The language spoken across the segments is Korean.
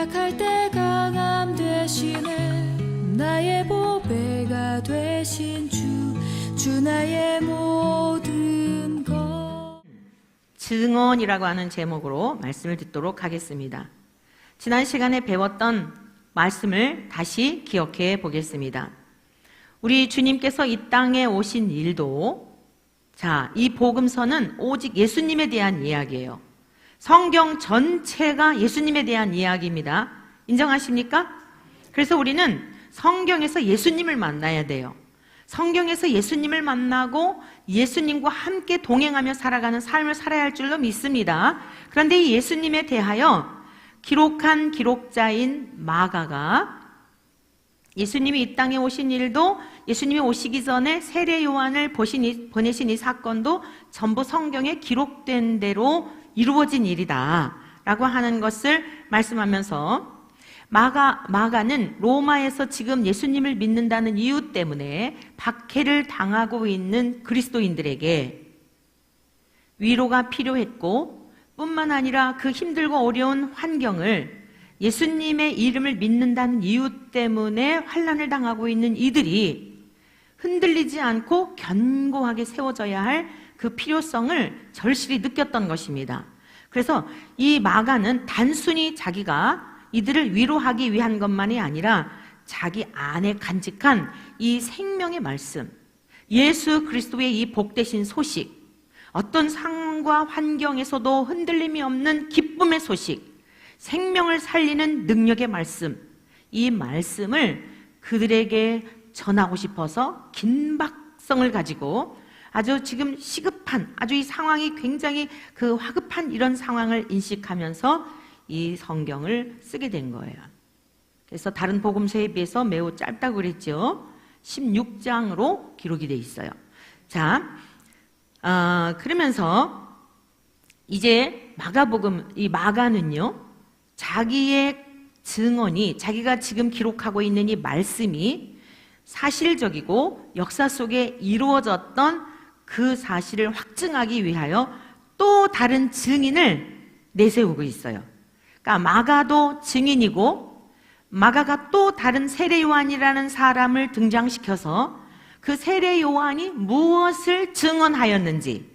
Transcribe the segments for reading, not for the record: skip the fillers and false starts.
약할 때 강함 되시네. 나의 보배가 되신 주 나의 모든 것. 증언이라고 하는 제목으로 말씀을 듣도록 하겠습니다. 지난 시간에 배웠던 말씀을 다시 기억해 보겠습니다. 우리 주님께서 이 땅에 오신 일도, 이 복음서는 오직 예수님에 대한 이야기예요. 성경 전체가 예수님에 대한 이야기입니다. 인정하십니까? 그래서 우리는 성경에서 예수님을 만나야 돼요. 성경에서 예수님을 만나고 예수님과 함께 동행하며 살아가는 삶을 살아야 할 줄로 믿습니다. 그런데 이 예수님에 대하여 기록한 기록자인 마가가 예수님이 이 땅에 오신 일도, 예수님이 오시기 전에 세례 요한을 보내신 이 사건도 전부 성경에 기록된 대로 이루어진 일이다 라고 하는 것을 말씀하면서, 마가는 로마에서 지금 예수님을 믿는다는 이유 때문에 박해를 당하고 있는 그리스도인들에게 위로가 필요했고, 뿐만 아니라 그 힘들고 어려운 환경을 예수님의 이름을 믿는다는 이유 때문에 환난을 당하고 있는 이들이 흔들리지 않고 견고하게 세워져야 할 그 필요성을 절실히 느꼈던 것입니다. 그래서 이 마가는 단순히 자기가 이들을 위로하기 위한 것만이 아니라 자기 안에 간직한 이 생명의 말씀, 예수 그리스도의 이 복되신 소식, 어떤 상황과 환경에서도 흔들림이 없는 기쁨의 소식, 생명을 살리는 능력의 말씀, 이 말씀을 그들에게 전하고 싶어서 긴박성을 가지고 아주 지금 시급한, 아주 이 상황이 굉장히 그 화급한 이런 상황을 인식하면서 이 성경을 쓰게 된 거예요. 그래서 다른 복음서에 비해서 매우 짧다고 그랬죠. 16장으로 기록이 돼 있어요. 그러면서 이제 이 마가는요, 자기의 증언이, 자기가 지금 기록하고 있는 이 말씀이 사실적이고 역사 속에 이루어졌던 그 사실을 확증하기 위하여 또 다른 증인을 내세우고 있어요. 그러니까 마가도 증인이고, 마가가 또 다른 세례 요한이라는 사람을 등장시켜서 그 세례 요한이 무엇을 증언하였는지,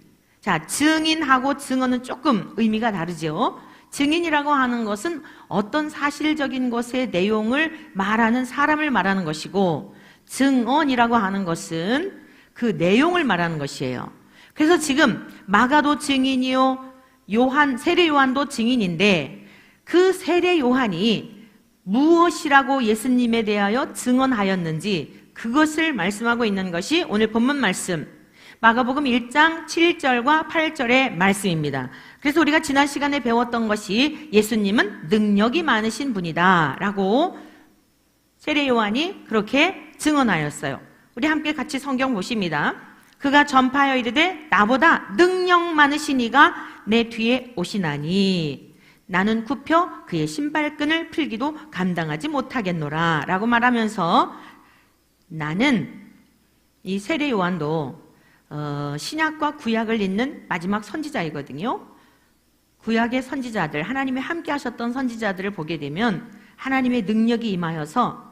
증인하고 증언은 조금 의미가 다르죠. 증인이라고 하는 것은 어떤 사실적인 것의 내용을 말하는 사람을 말하는 것이고, 증언이라고 하는 것은 그 내용을 말하는 것이에요. 그래서 지금 마가도 증인이요, 세례 요한도 증인인데, 그 세례 요한이 무엇이라고 예수님에 대하여 증언하였는지 그것을 말씀하고 있는 것이 오늘 본문 말씀, 마가복음 1장 7절과 8절의 말씀입니다. 그래서 우리가 지난 시간에 배웠던 것이 예수님은 능력이 많으신 분이다 라고 세례 요한이 그렇게 증언하였어요. 우리 함께 같이 성경 보십니다. 그가 전파하여 이르되 나보다 능력 많으신 이가 내 뒤에 오시나니 나는 굽혀 그의 신발끈을 풀기도 감당하지 못하겠노라 라고 말하면서, 나는, 이 세례 요한도 신약과 구약을 잇는 마지막 선지자이거든요. 구약의 선지자들, 하나님이 함께 하셨던 선지자들을 보게 되면 하나님의 능력이 임하여서요,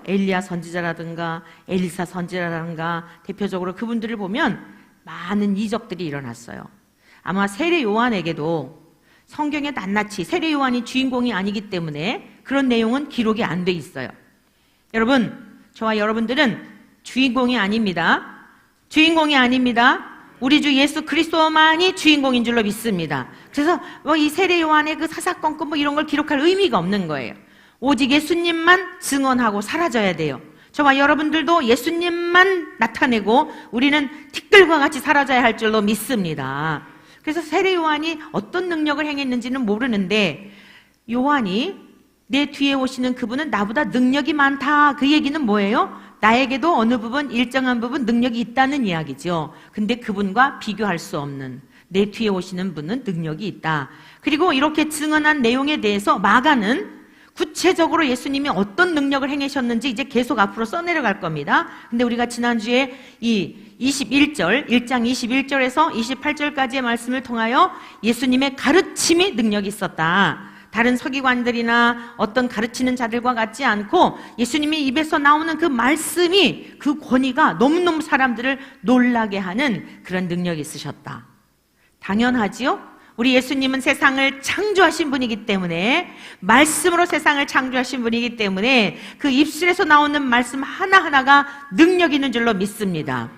엘리야 선지자라든가 엘리사 선지자라든가 대표적으로 그분들을 보면 많은 이적들이 일어났어요. 아마 세례 요한에게도 성경에 낱낱이, 세례 요한이 주인공이 아니기 때문에 그런 내용은 기록이 안 돼 있어요. 여러분, 저와 여러분들은 주인공이 아닙니다. 주인공이 아닙니다. 우리 주 예수 그리스도만이 주인공인 줄로 믿습니다. 그래서 이 세례 요한의 그 사사건건 이런 걸 기록할 의미가 없는 거예요. 오직 예수님만 증언하고 사라져야 돼요. 저와 여러분들도 예수님만 나타내고 우리는 티끌과 같이 사라져야 할 줄로 믿습니다. 그래서 세례 요한이 어떤 능력을 행했는지는 모르는데, 요한이 내 뒤에 오시는 그분은 나보다 능력이 많다, 그 얘기는 뭐예요? 나에게도 어느 부분, 일정한 부분 능력이 있다는 이야기죠. 근데 그분과 비교할 수 없는, 내 뒤에 오시는 분은 능력이 있다. 그리고 이렇게 증언한 내용에 대해서 마가는 구체적으로 예수님이 어떤 능력을 행하셨는지 이제 계속 앞으로 써내려갈 겁니다. 근데 우리가 지난주에 이 1장 21절에서 28절까지의 말씀을 통하여 예수님의 가르침이 능력이 있었다, 다른 서기관들이나 어떤 가르치는 자들과 같지 않고 예수님이 입에서 나오는 그 말씀이, 그 권위가 너무너무 사람들을 놀라게 하는 그런 능력이 있으셨다. 당연하지요? 우리 예수님은 세상을 창조하신 분이기 때문에, 말씀으로 세상을 창조하신 분이기 때문에 그 입술에서 나오는 말씀 하나하나가 능력 있는 줄로 믿습니다.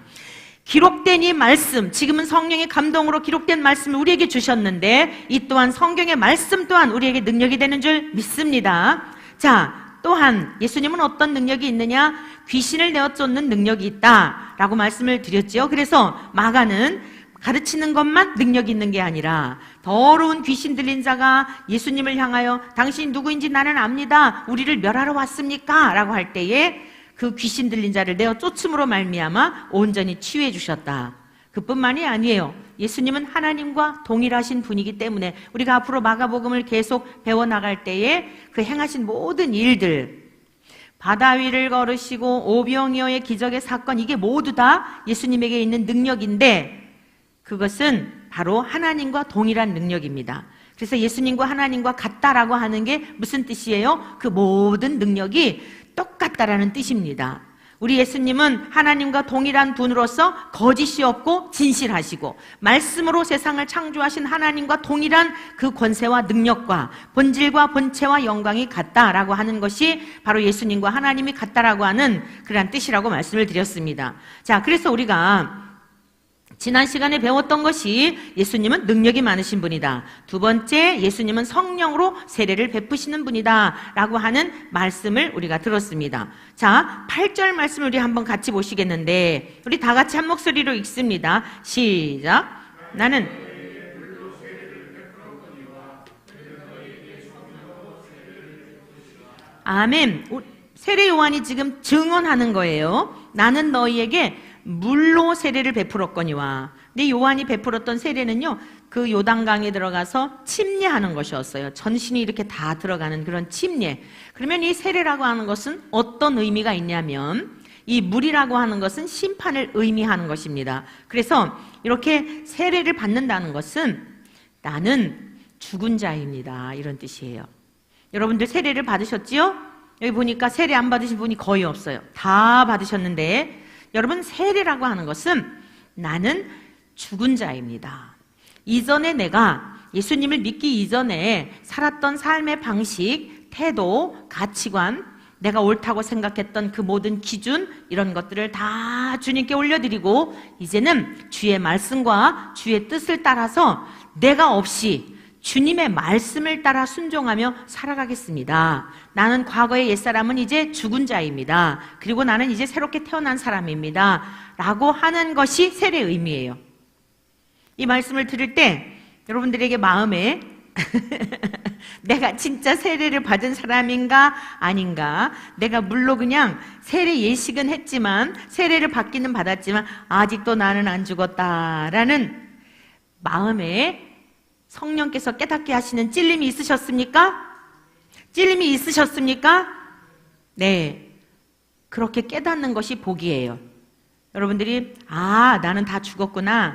기록된 이 말씀, 지금은 성령의 감동으로 기록된 말씀을 우리에게 주셨는데, 이 또한 성경의 말씀 또한 우리에게 능력이 되는 줄 믿습니다. 자, 또한 예수님은 어떤 능력이 있느냐? 귀신을 내어 쫓는 능력이 있다라고 말씀을 드렸죠. 그래서 마가는 가르치는 것만 능력이 있는 게 아니라 더러운 귀신 들린 자가 예수님을 향하여 당신이 누구인지 나는 압니다. 우리를 멸하러 왔습니까? 라고 할 때에 그 귀신 들린 자를 내어 쫓음으로 말미암아 온전히 치유해 주셨다. 그뿐만이 아니에요. 예수님은 하나님과 동일하신 분이기 때문에 우리가 앞으로 마가복음을 계속 배워나갈 때에 그 행하신 모든 일들, 바다 위를 걸으시고 오병이어의 기적의 사건, 이게 모두 다 예수님에게 있는 능력인데 그것은 바로 하나님과 동일한 능력입니다. 그래서 예수님과 하나님과 같다라고 하는 게 무슨 뜻이에요? 그 모든 능력이 똑같다라는 뜻입니다. 우리 예수님은 하나님과 동일한 분으로서 거짓이 없고 진실하시고 말씀으로 세상을 창조하신 하나님과 동일한 그 권세와 능력과 본질과 본체와 영광이 같다라고 하는 것이 바로 예수님과 하나님이 같다라고 하는 그런 뜻이라고 말씀을 드렸습니다. 자, 그래서 우리가 지난 시간에 배웠던 것이 예수님은 능력이 많으신 분이다. 두 번째, 예수님은 성령으로 세례를 베푸시는 분이다 라고 하는 말씀을 우리가 들었습니다. 자, 8절 말씀을 우리 한번 같이 보시겠는데 우리 다 같이 한 목소리로 읽습니다. 시작. 나는 아멘. 세례 요한이 지금 증언하는 거예요. 나는 너희에게 물로 세례를 베풀었거니와. 근데 요한이 베풀었던 세례는요, 그 요단강에 들어가서 침례하는 것이었어요. 전신이 이렇게 다 들어가는 그런 침례. 그러면 이 세례라고 하는 것은 어떤 의미가 있냐면, 이 물이라고 하는 것은 심판을 의미하는 것입니다. 그래서 이렇게 세례를 받는다는 것은 나는 죽은 자입니다, 이런 뜻이에요. 여러분들 세례를 받으셨지요? 여기 보니까 세례 안 받으신 분이 거의 없어요. 다 받으셨는데, 여러분, 세례라고 하는 것은 나는 죽은 자입니다. 이전에 내가 예수님을 믿기 이전에 살았던 삶의 방식, 태도, 가치관, 내가 옳다고 생각했던 그 모든 기준, 이런 것들을 다 주님께 올려드리고 이제는 주의 말씀과 주의 뜻을 따라서 내가 없이 주님의 말씀을 따라 순종하며 살아가겠습니다. 나는 과거의 옛사람은 이제 죽은 자입니다. 그리고 나는 이제 새롭게 태어난 사람입니다. 라고 하는 것이 세례의 의미예요. 이 말씀을 들을 때 여러분들에게 마음에 내가 진짜 세례를 받은 사람인가 아닌가, 내가 물론 그냥 세례 예식은 했지만 세례를 받기는 받았지만 아직도 나는 안 죽었다라는 마음에 성령께서 깨닫게 하시는 찔림이 있으셨습니까? 찔림이 있으셨습니까? 네. 그렇게 깨닫는 것이 복이에요. 여러분들이 나는 다 죽었구나.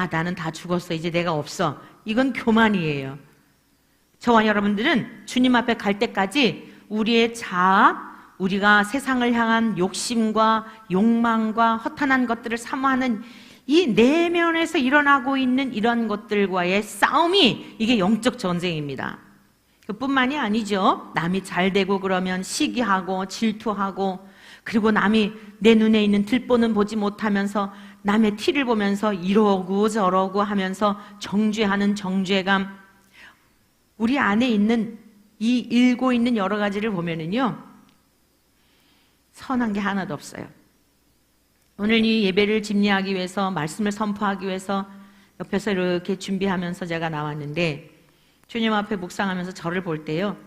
나는 다 죽었어. 이제 내가 없어. 이건 교만이에요. 저와 여러분들은 주님 앞에 갈 때까지 우리의 자아, 우리가 세상을 향한 욕심과 욕망과 허탄한 것들을 사모하는 이 내면에서 일어나고 있는 이런 것들과의 싸움이 이게 영적 전쟁입니다. 그뿐만이 아니죠. 남이 잘 되고 그러면 시기하고 질투하고, 그리고 남이 내 눈에 있는 들보는 보지 못하면서 남의 티를 보면서 이러고 저러고 하면서 정죄하는 정죄감. 우리 안에 있는 이 일고 있는 여러 가지를 보면은요, 선한 게 하나도 없어요. 오늘 이 예배를 집례하기 위해서, 말씀을 선포하기 위해서 옆에서 이렇게 준비하면서 제가 나왔는데, 주님 앞에 묵상하면서 저를 볼 때요,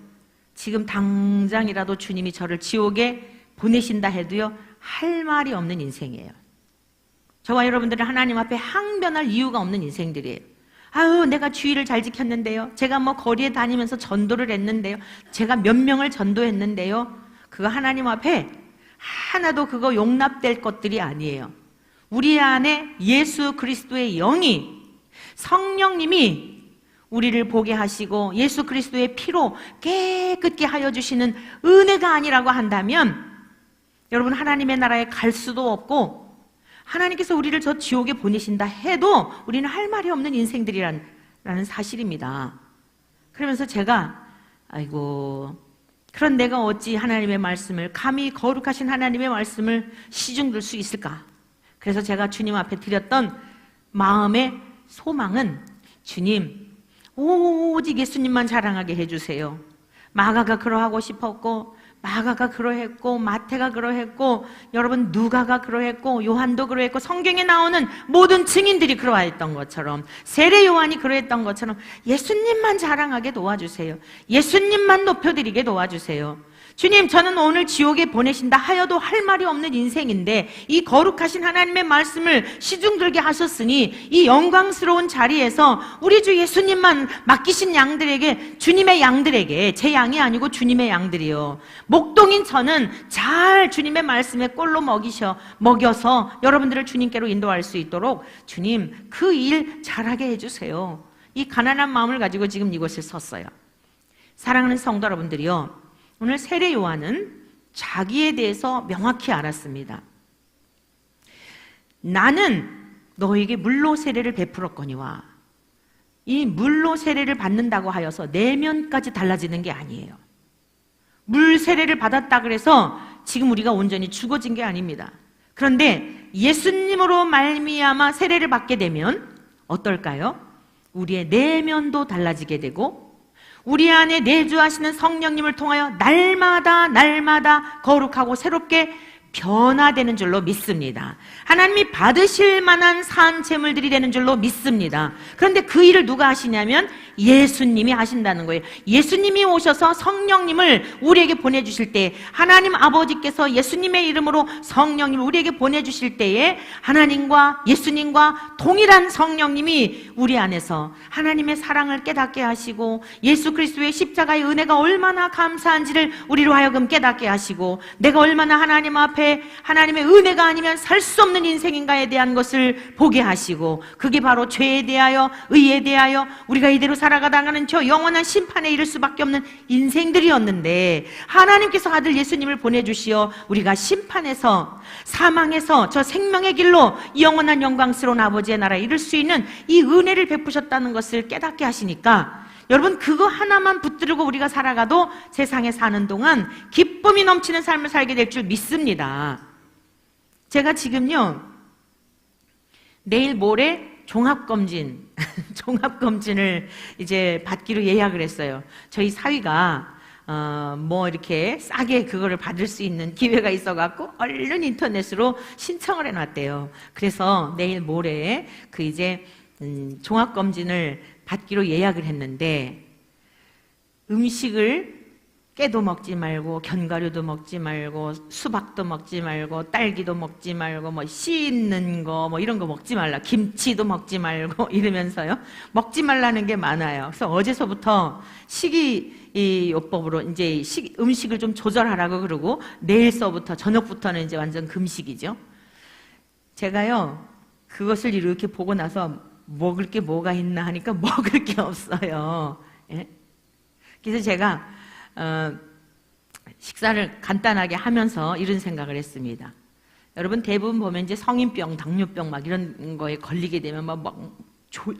지금 당장이라도 주님이 저를 지옥에 보내신다 해도요, 할 말이 없는 인생이에요. 저와 여러분들은 하나님 앞에 항변할 이유가 없는 인생들이에요. 내가 주의를 잘 지켰는데요, 제가 뭐 거리에 다니면서 전도를 했는데요, 제가 몇 명을 전도했는데요, 그거 하나님 앞에 하나도 그거 용납될 것들이 아니에요. 우리 안에 예수 그리스도의 영이, 성령님이 우리를 보게 하시고 예수 그리스도의 피로 깨끗게 하여 주시는 은혜가 아니라고 한다면 여러분, 하나님의 나라에 갈 수도 없고 하나님께서 우리를 저 지옥에 보내신다 해도 우리는 할 말이 없는 인생들이라는 사실입니다. 그러면서 제가 아이고, 그런 내가 어찌 하나님의 말씀을, 감히 거룩하신 하나님의 말씀을 시중들 수 있을까? 그래서 제가 주님 앞에 드렸던 마음의 소망은, 주님, 오직 예수님만 자랑하게 해주세요. 마가가 그러하고 싶었고, 마가가 그러했고, 마태가 그러했고, 여러분 누가가 그러했고, 요한도 그러했고, 성경에 나오는 모든 증인들이 그러했던 것처럼, 세례 요한이 그러했던 것처럼 예수님만 자랑하게 도와주세요. 예수님만 높여드리게 도와주세요. 주님, 저는 오늘 지옥에 보내신다 하여도 할 말이 없는 인생인데 이 거룩하신 하나님의 말씀을 시중들게 하셨으니 이 영광스러운 자리에서 우리 주 예수님만 맡기신 양들에게, 주님의 양들에게, 제 양이 아니고 주님의 양들이요, 목동인 저는 잘 주님의 말씀에 꼴로 먹여서 여러분들을 주님께로 인도할 수 있도록 주님 그 일 잘하게 해주세요. 이 가난한 마음을 가지고 지금 이곳에 섰어요. 사랑하는 성도 여러분들이요, 오늘 세례 요한은 자기에 대해서 명확히 알았습니다. 나는 너에게 물로 세례를 베풀었거니와, 이 물로 세례를 받는다고 하여서 내면까지 달라지는 게 아니에요. 물 세례를 받았다 그래서 지금 우리가 온전히 죽어진 게 아닙니다. 그런데 예수님으로 말미암아 세례를 받게 되면 어떨까요? 우리의 내면도 달라지게 되고 우리 안에 내주하시는 성령님을 통하여 날마다 거룩하고 새롭게 변화되는 줄로 믿습니다. 하나님이 받으실 만한 산 제물들이 되는 줄로 믿습니다. 그런데 그 일을 누가 하시냐면 예수님이 하신다는 거예요. 예수님이 오셔서 성령님을 우리에게 보내주실 때, 하나님 아버지께서 예수님의 이름으로 성령님을 우리에게 보내주실 때에 하나님과 예수님과 동일한 성령님이 우리 안에서 하나님의 사랑을 깨닫게 하시고 예수 그리스도의 십자가의 은혜가 얼마나 감사한지를 우리로 하여금 깨닫게 하시고 내가 얼마나 하나님 앞에 하나님의 은혜가 아니면 살 수 없는 인생인가에 대한 것을 보게 하시고, 그게 바로 죄에 대하여, 의에 대하여 우리가 이대로 살아가다가는 저 영원한 심판에 이를 수밖에 없는 인생들이었는데, 하나님께서 아들 예수님을 보내주시어 우리가 심판에서, 사망에서 저 생명의 길로 영원한 영광스러운 아버지의 나라에 이를 수 있는 이 은혜를 베푸셨다는 것을 깨닫게 하시니까, 여러분 그거 하나만 붙들고 우리가 살아가도 세상에 사는 동안 기쁨이 넘치는 삶을 살게 될 줄 믿습니다. 제가 지금요, 내일 모레 종합검진 종합검진을 이제 받기로 예약을 했어요. 저희 사위가 뭐 이렇게 싸게 그거를 받을 수 있는 기회가 있어갖고 얼른 인터넷으로 신청을 해놨대요. 그래서 내일 모레 그 이제 종합검진을 받기로 예약을 했는데, 음식을 깨도 먹지 말고 견과류도 먹지 말고 수박도 먹지 말고 딸기도 먹지 말고 뭐 씨 있는 거 뭐 이런 거 먹지 말라, 김치도 먹지 말고 이러면서요, 먹지 말라는 게 많아요. 그래서 어제서부터 식이요법으로 이제 음식을 좀 조절하라고 그러고, 내일서부터 저녁부터는 이제 완전 금식이죠. 제가요 그것을 이렇게 보고 나서 먹을 게 뭐가 있나 하니까 먹을 게 없어요. 예? 그래서 제가 식사를 간단하게 하면서 이런 생각을 했습니다. 여러분 대부분 보면 이제 성인병, 당뇨병 막 이런 거에 걸리게 되면 막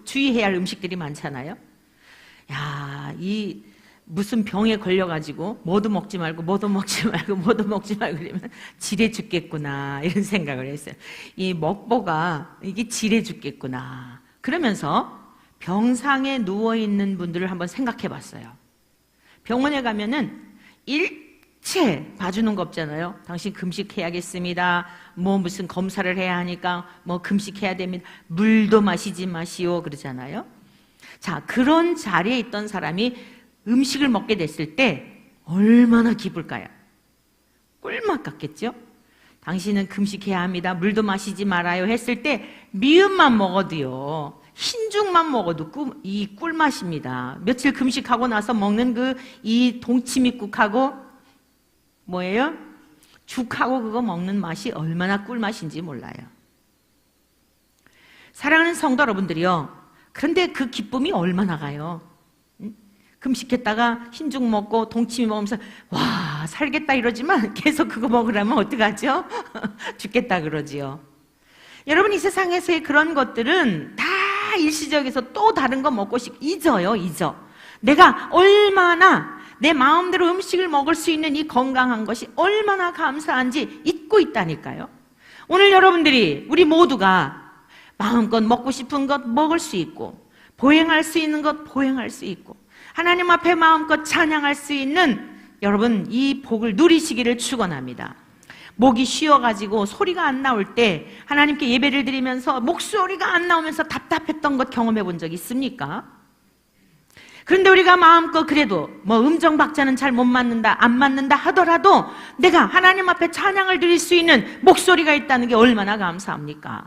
주의해야 할 음식들이 많잖아요. 야, 이 무슨 병에 걸려가지고 뭐도 먹지 말고 뭐도 먹지 말고 뭐도 먹지 말고 그러면 지레 죽겠구나, 이런 생각을 했어요. 이 먹보가 이게 지레 죽겠구나. 그러면서 병상에 누워있는 분들을 한번 생각해 봤어요. 병원에 가면은 일체 봐주는 거 없잖아요. 당신 금식해야겠습니다. 뭐 무슨 검사를 해야 하니까 뭐 금식해야 됩니다. 물도 마시지 마시오 그러잖아요. 자, 그런 자리에 있던 사람이 음식을 먹게 됐을 때 얼마나 기쁠까요? 꿀맛 같겠죠? 당신은 금식해야 합니다. 물도 마시지 말아요 했을 때 미음만 먹어도요, 흰죽만 먹어도 이 꿀맛입니다. 며칠 금식하고 나서 먹는 이 동치미국하고 뭐예요? 죽하고 그거 먹는 맛이 얼마나 꿀맛인지 몰라요. 사랑하는 성도 여러분들이요, 그런데 그 기쁨이 얼마나 가요? 금식했다가 흰죽 먹고 동치미 먹으면서 와 살겠다 이러지만 계속 그거 먹으라면 어떡하죠? 죽겠다 그러지요. 여러분, 이 세상에서의 그런 것들은 다 일시적에서 또 다른 거 먹고 잊어요. 내가 얼마나 내 마음대로 음식을 먹을 수 있는 이 건강한 것이 얼마나 감사한지 잊고 있다니까요. 오늘 여러분들이, 우리 모두가 마음껏 먹고 싶은 것 먹을 수 있고, 보행할 수 있는 것 보행할 수 있고, 하나님 앞에 마음껏 찬양할 수 있는 여러분, 이 복을 누리시기를 축원합니다. 목이 쉬어가지고 소리가 안 나올 때 하나님께 예배를 드리면서 목소리가 안 나오면서 답답했던 것 경험해 본 적 있습니까? 그런데 우리가 마음껏 그래도 뭐 음정 박자는 잘 못 맞는다, 안 맞는다 하더라도 내가 하나님 앞에 찬양을 드릴 수 있는 목소리가 있다는 게 얼마나 감사합니까?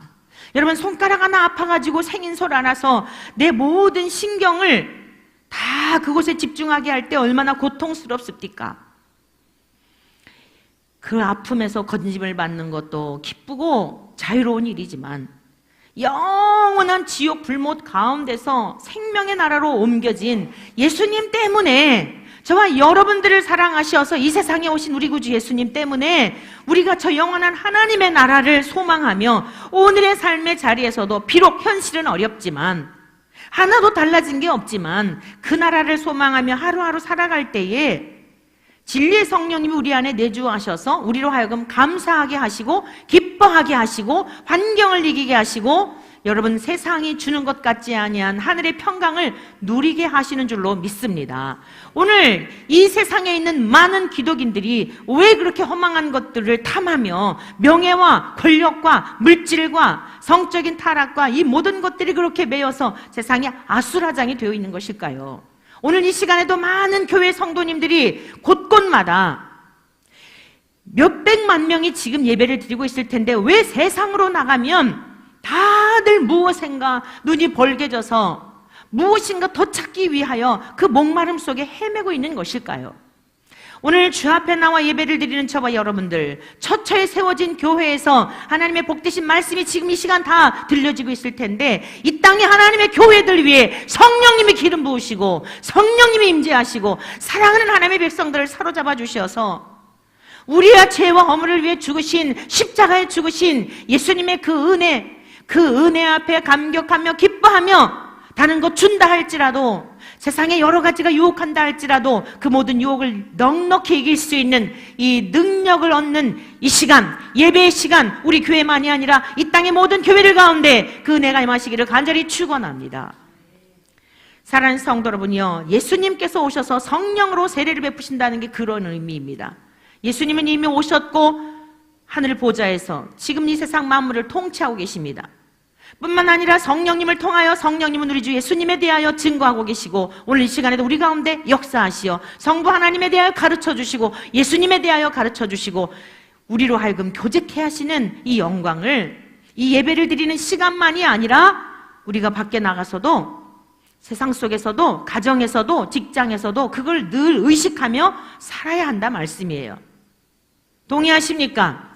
여러분, 손가락 하나 아파가지고 생인솔 알아서 내 모든 신경을 다 그곳에 집중하게 할 때 얼마나 고통스럽습니까? 그 아픔에서 건짐을 받는 것도 기쁘고 자유로운 일이지만 영원한 지옥 불못 가운데서 생명의 나라로 옮겨진 예수님 때문에, 저와 여러분들을 사랑하셔서 이 세상에 오신 우리 구주 예수님 때문에 우리가 저 영원한 하나님의 나라를 소망하며 오늘의 삶의 자리에서도 비록 현실은 어렵지만 하나도 달라진 게 없지만 그 나라를 소망하며 하루하루 살아갈 때에 진리의 성령님이 우리 안에 내주하셔서 우리로 하여금 감사하게 하시고 기뻐하게 하시고 환경을 이기게 하시고 여러분, 세상이 주는 것 같지 아니한 하늘의 평강을 누리게 하시는 줄로 믿습니다. 오늘 이 세상에 있는 많은 기독인들이 왜 그렇게 허망한 것들을 탐하며 명예와 권력과 물질과 성적인 타락과 이 모든 것들이 그렇게 매여서 세상이 아수라장이 되어 있는 것일까요? 오늘 이 시간에도 많은 교회 성도님들이 곳곳마다 몇백만 명이 지금 예배를 드리고 있을 텐데 왜 세상으로 나가면 다들 무엇인가 눈이 벌게져서 무엇인가 더 찾기 위하여 그 목마름 속에 헤매고 있는 것일까요? 오늘 주 앞에 나와 예배를 드리는 저와 여러분들, 처처에 세워진 교회에서 하나님의 복되신 말씀이 지금 이 시간 다 들려지고 있을 텐데 이 땅에 하나님의 교회들 위해 성령님이 기름 부으시고 성령님이 임재하시고 사랑하는 하나님의 백성들을 사로잡아 주셔서 우리의 죄와 허물을 위해 죽으신, 십자가에 죽으신 예수님의 그 은혜 앞에 감격하며 기뻐하며 다른 것 준다 할지라도, 세상에 여러 가지가 유혹한다 할지라도 그 모든 유혹을 넉넉히 이길 수 있는 이 능력을 얻는 이 시간, 예배의 시간, 우리 교회만이 아니라 이 땅의 모든 교회들 가운데 그 은혜가 임하시기를 간절히 축원합니다. 사랑하는 성도 여러분이요, 예수님께서 오셔서 성령으로 세례를 베푸신다는 게 그런 의미입니다. 예수님은 이미 오셨고 하늘 보좌에서 지금 이 세상 만물을 통치하고 계십니다. 뿐만 아니라 성령님을 통하여 성령님은 우리 주 예수님에 대하여 증거하고 계시고 오늘 이 시간에도 우리 가운데 역사하시어 성부 하나님에 대하여 가르쳐 주시고 예수님에 대하여 가르쳐 주시고 우리로 하여금 교제케 하시는 이 영광을, 이 예배를 드리는 시간만이 아니라 우리가 밖에 나가서도, 세상 속에서도, 가정에서도, 직장에서도 그걸 늘 의식하며 살아야 한다 말씀이에요. 동의하십니까?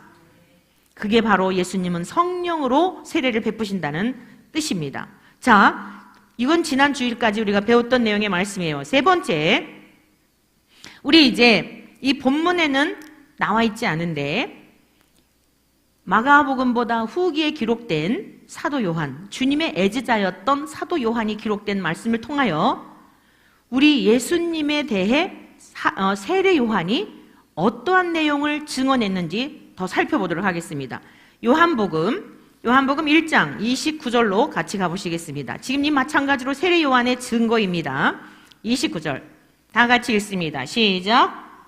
그게 바로 예수님은 성령으로 세례를 베푸신다는 뜻입니다. 자, 이건 지난 주일까지 우리가 배웠던 내용의 말씀이에요. 세 번째, 우리 이제 이 본문에는 나와 있지 않은데 마가복음보다 후기에 기록된 사도 요한, 주님의 애지자였던 사도 요한이 기록된 말씀을 통하여 우리 예수님에 대해 세례 요한이 어떠한 내용을 증언했는지 더 살펴보도록 하겠습니다. 요한복음 1장 29절로 같이 가보시겠습니다. 지금 이 마찬가지로 세례 요한의 증거입니다. 29절 다 같이 읽습니다. 시작.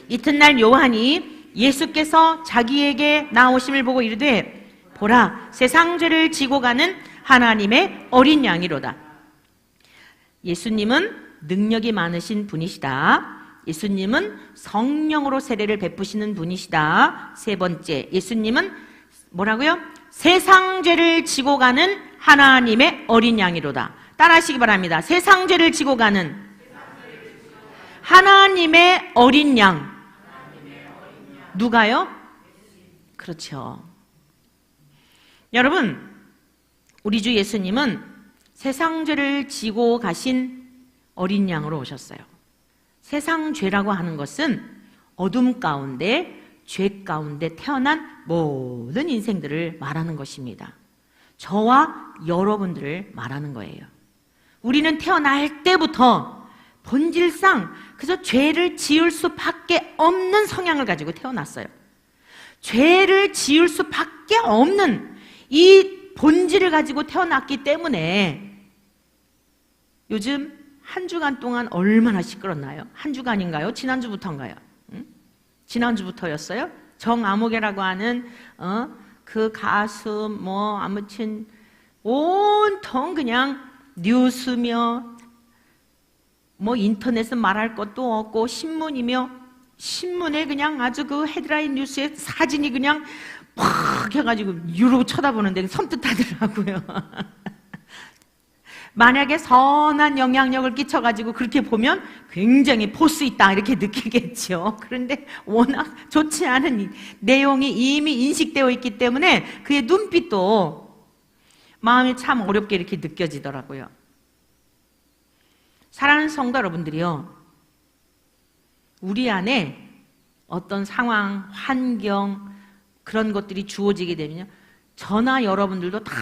이튿날 요한이 예수께서 자기에게 나오심을 보고 이르되 보라, 세상 죄를 지고 가는 하나님의 어린 양이로다. 예수님은 능력이 많으신 분이시다. 예수님은 성령으로 세례를 베푸시는 분이시다. 세 번째, 예수님은 뭐라고요? 세상 죄를 지고 가는 하나님의 어린 양이로다. 따라하시기 바랍니다. 세상 죄를 지고 가는 하나님의 어린 양. 누가요? 그렇죠. 여러분, 우리 주 예수님은 세상 죄를 지고 가신 어린 양으로 오셨어요. 세상 죄라고 하는 것은 어둠 가운데, 죄 가운데 태어난 모든 인생들을 말하는 것입니다. 저와 여러분들을 말하는 거예요. 우리는 태어날 때부터 본질상 그저 죄를 지을 수밖에 없는 성향을 가지고 태어났어요. 죄를 지을 수밖에 없는 이 본질을 가지고 태어났기 때문에 요즘 한 주간 동안 얼마나 시끄럽나요? 한 주간인가요? 지난주부터인가요? 응? 지난주부터였어요? 정아무개라고 하는 그 가수 아무튼 온통 그냥 뉴스며 인터넷은 말할 것도 없고 신문에 그냥 아주 그 헤드라인 뉴스에 사진이 그냥 팍 해가지고 이러고 쳐다보는데 섬뜩하더라고요. 만약에 선한 영향력을 끼쳐가지고 그렇게 보면 굉장히 포스 있다 이렇게 느끼겠죠. 그런데 워낙 좋지 않은 내용이 이미 인식되어 있기 때문에 그의 눈빛도 마음이 참 어렵게 이렇게 느껴지더라고요. 사랑하는 성도 여러분들이요, 우리 안에 어떤 상황, 환경 그런 것들이 주어지게 되면요, 저나 여러분들도 다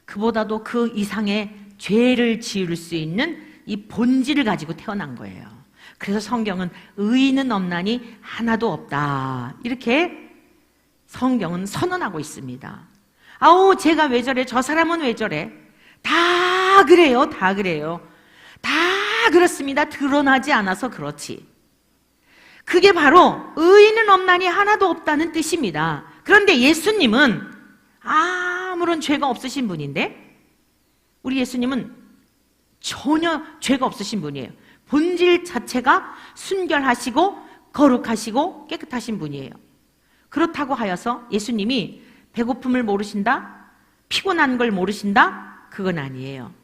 그보다도 그 이상의 죄를 지을 수 있는 이 본질을 가지고 태어난 거예요. 그래서 성경은 의인은 없나니 하나도 없다 이렇게 성경은 선언하고 있습니다. 아우 제가 왜 저래, 저 사람은 왜 저래, 다 그래요, 다 그래요, 다 그렇습니다. 드러나지 않아서 그렇지. 그게 바로 의인은 없나니 하나도 없다는 뜻입니다. 그런데 예수님은 아무런 죄가 없으신 분인데, 우리 예수님은 전혀 죄가 없으신 분이에요. 본질 자체가 순결하시고 거룩하시고 깨끗하신 분이에요. 그렇다고 하여서 예수님이 배고픔을 모르신다? 피곤한 걸 모르신다? 그건 아니에요.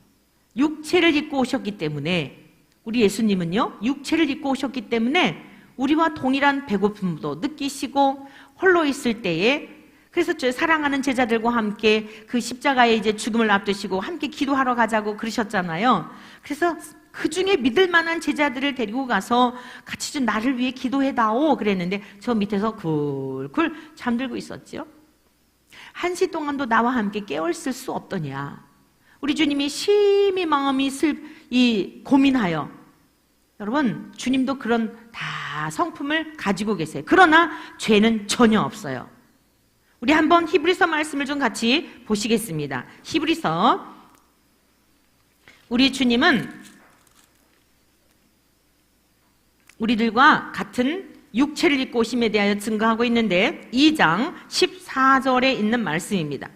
육체를 입고 오셨기 때문에, 우리 예수님은요, 육체를 입고 오셨기 때문에 우리와 동일한 배고픔도 느끼시고 홀로 있을 때에, 그래서 저 사랑하는 제자들과 함께 그 십자가의 이제 죽음을 앞두시고 함께 기도하러 가자고 그러셨잖아요. 그래서 그 중에 믿을 만한 제자들을 데리고 가서 같이 좀 나를 위해 기도해다오 그랬는데 저 밑에서 굴굴 잠들고 있었죠. 1시 동안도 나와 함께 깨어있을 수 없더냐. 우리 주님이 심히 마음이 고민하여, 여러분 주님도 그런 다 성품을 가지고 계세요. 그러나 죄는 전혀 없어요. 우리 한번 히브리서 말씀을 좀 같이 보시겠습니다. 히브리서, 우리 주님은 우리들과 같은 육체를 입고 오심에 대하여 증거하고 있는데 2장 14절에 있는 말씀입니다.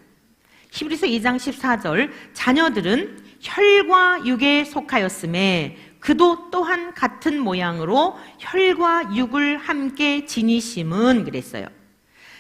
히브리서 2장 14절, 자녀들은 혈과 육에 속하였음에 그도 또한 같은 모양으로 혈과 육을 함께 지니심은 그랬어요.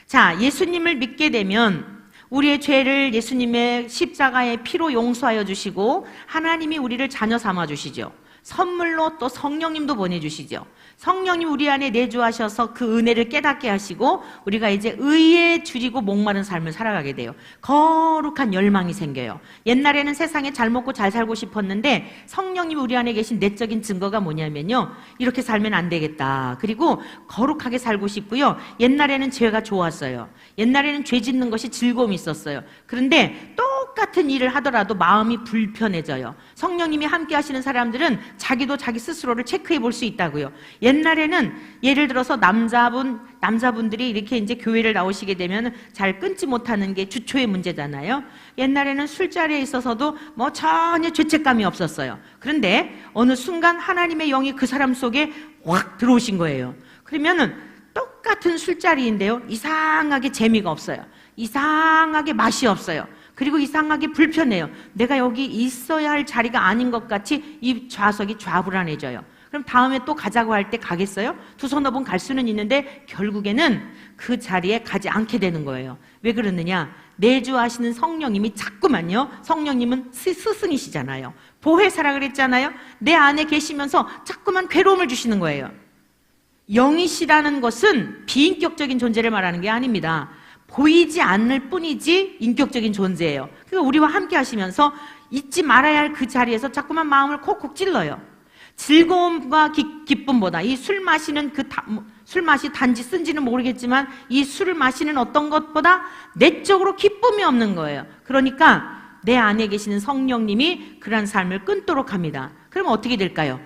자, 예수님을 믿게 되면 우리의 죄를 예수님의 십자가의 피로 용서하여 주시고 하나님이 우리를 자녀 삼아 주시죠. 선물로 또 성령님도 보내주시죠. 성령님 우리 안에 내주하셔서 그 은혜를 깨닫게 하시고 우리가 이제 의에 줄이고 목마른 삶을 살아가게 돼요. 거룩한 열망이 생겨요. 옛날에는 세상에 잘 먹고 잘 살고 싶었는데 성령님이 우리 안에 계신 내적인 증거가 뭐냐면요, 이렇게 살면 안 되겠다. 그리고 거룩하게 살고 싶고요. 옛날에는 죄가 좋았어요. 옛날에는 죄 짓는 것이 즐거움이 있었어요. 그런데 똑같은 일을 하더라도 마음이 불편해져요. 성령님이 함께 하시는 사람들은 자기도 자기 스스로를 체크해 볼 수 있다고요. 옛날에는 예를 들어서 남자분들이 이렇게 이제 교회를 나오시게 되면 잘 끊지 못하는 게 주초의 문제잖아요. 옛날에는 술자리에 있어서도 전혀 죄책감이 없었어요. 그런데 어느 순간 하나님의 영이 그 사람 속에 확 들어오신 거예요. 그러면은 똑같은 술자리인데요, 이상하게 재미가 없어요. 이상하게 맛이 없어요. 그리고 이상하게 불편해요. 내가 여기 있어야 할 자리가 아닌 것 같이 이 좌석이 좌불안해져요. 그럼 다음에 또 가자고 할 때 가겠어요? 두 손 번 갈 수는 있는데 결국에는 그 자리에 가지 않게 되는 거예요. 왜 그러느냐? 내주하시는 성령님이 자꾸만요, 성령님은 스승이시잖아요. 보혜사라 그랬잖아요. 내 안에 계시면서 자꾸만 괴로움을 주시는 거예요. 영이시라는 것은 비인격적인 존재를 말하는 게 아닙니다. 보이지 않을 뿐이지 인격적인 존재예요. 그러니까 우리와 함께 하시면서 잊지 말아야 할 그 자리에서 자꾸만 마음을 콕콕 찔러요. 즐거움과 기쁨보다 이 술 마시는 술 맛이 단지 쓴지는 모르겠지만 이 술을 마시는 어떤 것보다 내적으로 기쁨이 없는 거예요. 그러니까 내 안에 계시는 성령님이 그런 삶을 끊도록 합니다. 그러면 어떻게 될까요?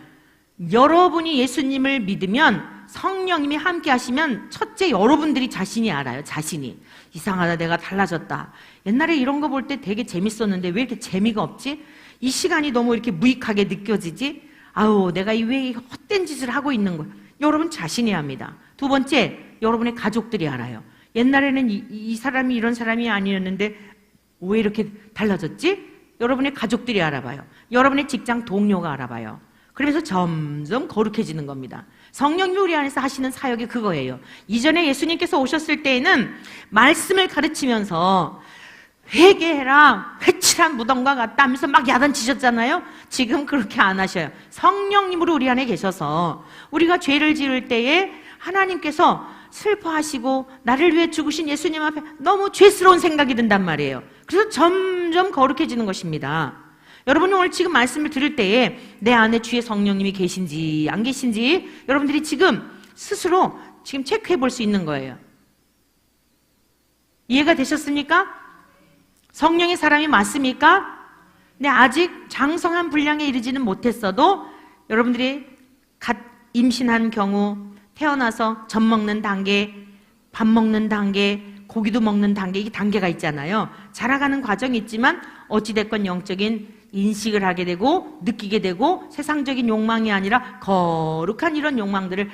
여러분이 예수님을 믿으면 성령님이 함께 하시면 첫째 여러분들이 자신이 알아요. 자신이 이상하다, 내가 달라졌다. 옛날에 이런 거 볼 때 되게 재밌었는데 왜 이렇게 재미가 없지? 이 시간이 너무 이렇게 무익하게 느껴지지? 아우, 내가 왜 헛된 짓을 하고 있는 거야? 여러분 자신이 합니다. 두 번째, 여러분의 가족들이 알아요. 옛날에는 이 사람이 이런 사람이 아니었는데 왜 이렇게 달라졌지? 여러분의 가족들이 알아봐요. 여러분의 직장 동료가 알아봐요. 그러면서 점점 거룩해지는 겁니다. 성령님이 우리 안에서 하시는 사역이 그거예요. 이전에 예수님께서 오셨을 때에는 말씀을 가르치면서 회개해라, 회칠한 무덤과 같다 하면서 막 야단치셨잖아요. 지금 그렇게 안 하셔요. 성령님으로 우리 안에 계셔서 우리가 죄를 지을 때에 하나님께서 슬퍼하시고 나를 위해 죽으신 예수님 앞에 너무 죄스러운 생각이 든단 말이에요. 그래서 점점 거룩해지는 것입니다. 여러분이 오늘 지금 말씀을 들을 때에 내 안에 주의 성령님이 계신지 안 계신지 여러분들이 지금 스스로 지금 체크해 볼 수 있는 거예요. 이해가 되셨습니까? 성령의 사람이 맞습니까? 근데 아직 장성한 분량에 이르지는 못했어도 여러분들이 갓 임신한 경우, 태어나서 젖 먹는 단계, 밥 먹는 단계, 고기도 먹는 단계, 이 단계가 있잖아요. 자라가는 과정이 있지만 어찌됐건 영적인 인식을 하게 되고 느끼게 되고 세상적인 욕망이 아니라 거룩한 이런 욕망들을,